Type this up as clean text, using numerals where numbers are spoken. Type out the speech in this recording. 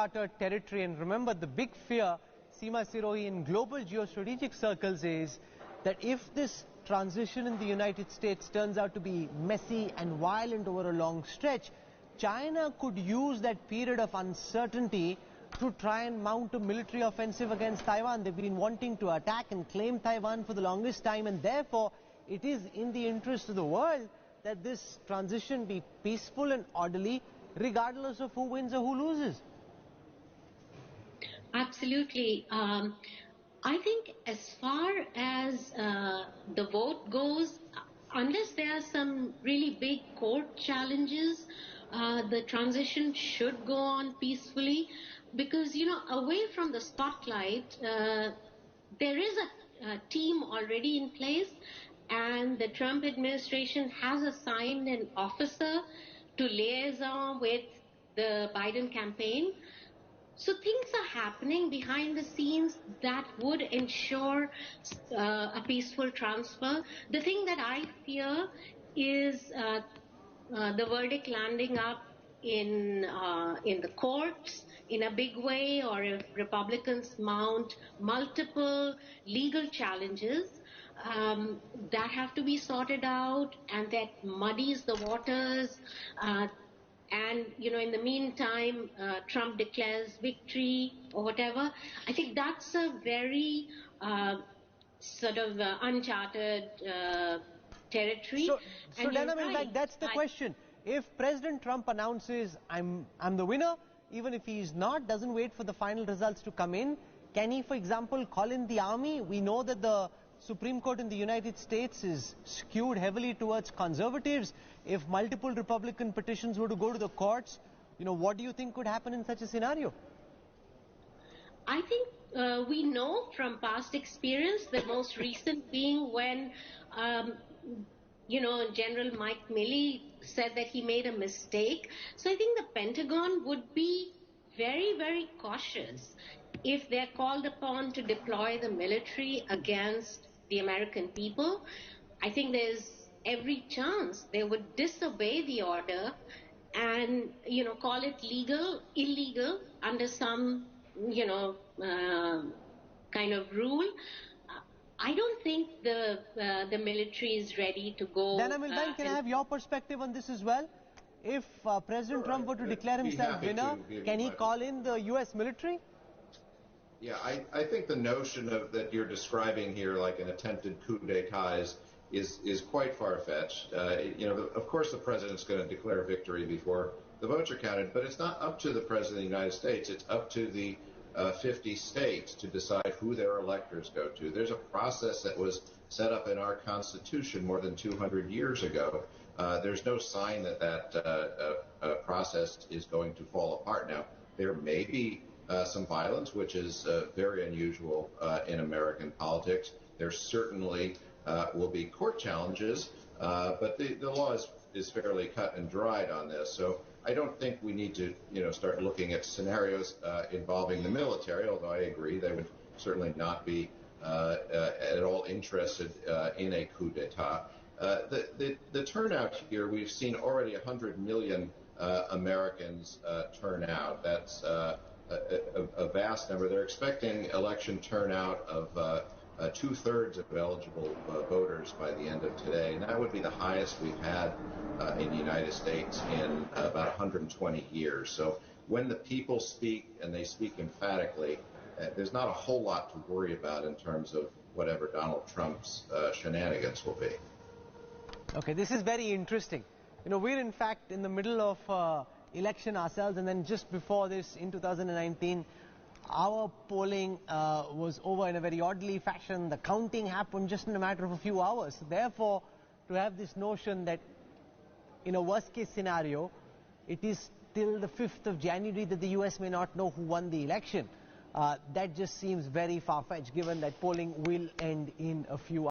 uncharted territory. And remember, the big fear, Seema Sirohi, in global geostrategic circles is that if this transition in the United States turns out to be messy and violent over a long stretch, China could use that period of uncertainty to try and mount a military offensive against Taiwan. They've been wanting to attack and claim Taiwan for the longest time, and therefore it is in the interest of the world that this transition be peaceful and orderly, regardless of who wins or who loses. Absolutely. I think as far as the vote goes, unless there are some really big court challenges, the transition should go on peacefully because, away from the spotlight, there is a team already in place, and the Trump administration has assigned an officer to liaison with the Biden campaign. So things are happening behind the scenes that would ensure a peaceful transfer. The thing that I fear is the verdict landing up in the courts in a big way, or if Republicans mount multiple legal challenges that have to be sorted out, and that muddies the waters. And, in the meantime, Trump declares victory or whatever. I think that's a very sort of uncharted territory. So then, that's the question. If President Trump announces, I'm the winner, even if he's not, doesn't wait for the final results to come in, can he, for example, call in the army? We know that the Supreme Court in the United States is skewed heavily towards conservatives. If multiple Republican petitions were to go to the courts, what do you think could happen in such a scenario? I think we know from past experience, the most recent being when, General Mike Milley said that he made a mistake. So I think the Pentagon would be very, very cautious if they're called upon to deploy the military against the American people. I think there's every chance they would disobey the order and, call it illegal under some, kind of rule. I don't think the military is ready to go. Then, can I have your perspective on this as well? If President Trump were to declare himself winner, can he call in the U.S. military? Yeah, I think the notion that you're describing here, like an attempted coup d'etat, is quite far-fetched. Of course the president's going to declare victory before the votes are counted, but it's not up to the president of the United States. It's up to the 50 states to decide who their electors go to. There's a process that was set up in our Constitution more than 200 years ago. There's no sign that process is going to fall apart. Now, there may be some violence, which is very unusual in American politics. There certainly will be court challenges, but the law is fairly cut and dried on this. So I don't think we need to start looking at scenarios involving the military, although I agree they would certainly not be at all interested in a coup d'etat. The turnout here, we've seen already 100 million Americans turn out. That's a vast number. They're expecting election turnout of 2/3 of eligible voters by the end of today, and that would be the highest we've had in the United States in about 120 years. So when the people speak, and they speak emphatically, there's not a whole lot to worry about in terms of whatever Donald Trump's shenanigans will be. Okay, this is very interesting. We're in fact in the middle of election ourselves, and then just before this in 2019, our polling was over in a very orderly fashion. The counting happened just in a matter of a few hours. Therefore, to have this notion that in a worst case scenario, it is till the 5th of January that the US may not know who won the election, that just seems very far-fetched, given that polling will end in a few hours.